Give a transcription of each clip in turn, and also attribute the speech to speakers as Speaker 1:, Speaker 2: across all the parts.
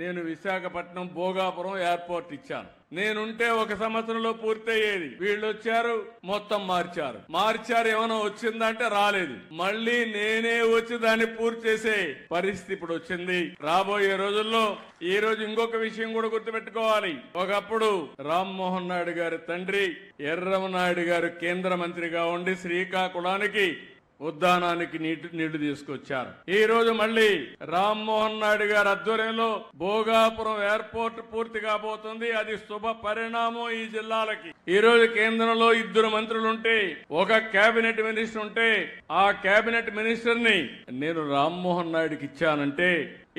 Speaker 1: నేను విశాఖపట్నం భోగాపురం ఎయిర్పోర్ట్ ఇచ్చాను. నేనుంటే 1 సంవత్సరంలో పూర్తయ్యేది. వీళ్ళు వచ్చారు, మొత్తం మార్చారు. ఏమైనా వచ్చిందంటే రాలేదు. మళ్ళీ నేనే వచ్చి దాన్ని పూర్తి చేసే పరిస్థితి ఇప్పుడు వచ్చింది. రాబోయే రోజుల్లో ఈ రోజు ఇంకొక విషయం కూడా గుర్తుపెట్టుకోవాలి. ఒకప్పుడు రామ్మోహన్ నాయుడు గారి తండ్రి ఎర్రమనాయుడు గారు కేంద్ర మంత్రిగా ఉండి శ్రీకాకుళానికి ఉద్దానానికి నీళ్లు తీసుకొచ్చారు. ఈ రోజు మళ్ళీ రామ్మోహన్ నాయుడు గారి ఆధ్వర్యంలో భోగాపురం ఎయిర్పోర్ట్ పూర్తి కాబోతుంది. అది శుభ పరిణామం ఈ జిల్లాలకి. ఈ రోజు కేంద్రంలో 2 మంత్రులుంటే, ఒక కేబినెట్ మినిస్టర్ ఉంటే, ఆ కేబినెట్ మినిస్టర్ ని నేను రామ్మోహన్ నాయుడుకి ఇచ్చానంటే,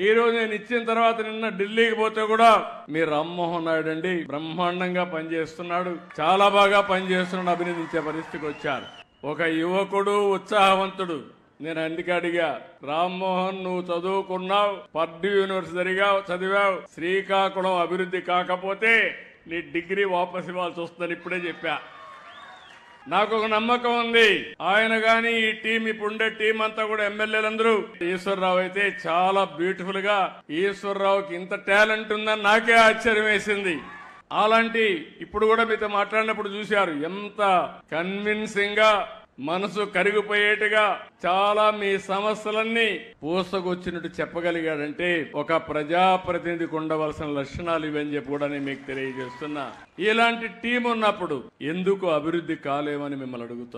Speaker 1: ఈ రోజు నేను ఇచ్చిన తర్వాత నిన్న ఢిల్లీకి పోతే కూడా మీ రామ్మోహన్ నాయుడు అండి బ్రహ్మాండంగా పనిచేస్తున్నాడు, చాలా బాగా పనిచేస్తున్నాడు, అభినందించే పరిస్థితికి వచ్చారు. ఒక యువకుడు, ఉత్సాహవంతుడు. నేను అందుకే అడిగా, రామ్మోహన్ నువ్వు చదువుకున్నావు, పర్డ్యూ యూనివర్సిటీగా చదివావు, శ్రీకాకుళం అభివృద్ధి కాకపోతే నీ డిగ్రీ వాపసు ఇవ్వాల్సి వస్తుందని ఇప్పుడే చెప్పా. నాకు ఒక నమ్మకం ఉంది, ఆయన గాని ఈ టీం, ఇప్పుడుండే టీం అంతా కూడా ఎమ్మెల్యేలందరూ, ఈశ్వరరావు అయితే చాలా బ్యూటిఫుల్ గా, ఈశ్వరరావుకి ఇంత టాలెంట్ ఉందని నాకే ఆశ్చర్యం వేసింది. అలాంటి ఇప్పుడు కూడా మీతో మాట్లాడినప్పుడు చూశారు, ఎంత కన్విన్సింగ్ గా, మనసు కరిగిపోయేట్టుగా చాలా మీ సమస్యలన్నీ పూసకొచ్చినట్టు చెప్పగలిగాడంటే ఒక ప్రజాప్రతినిధికి ఉండవలసిన లక్షణాలు ఇవని చెప్పి కూడా నేను మీకు తెలియజేస్తున్నా. ఇలాంటి టీం ఉన్నప్పుడు ఎందుకు అభివృద్ధి కాలేమని మిమ్మల్ని అడుగుతున్నా.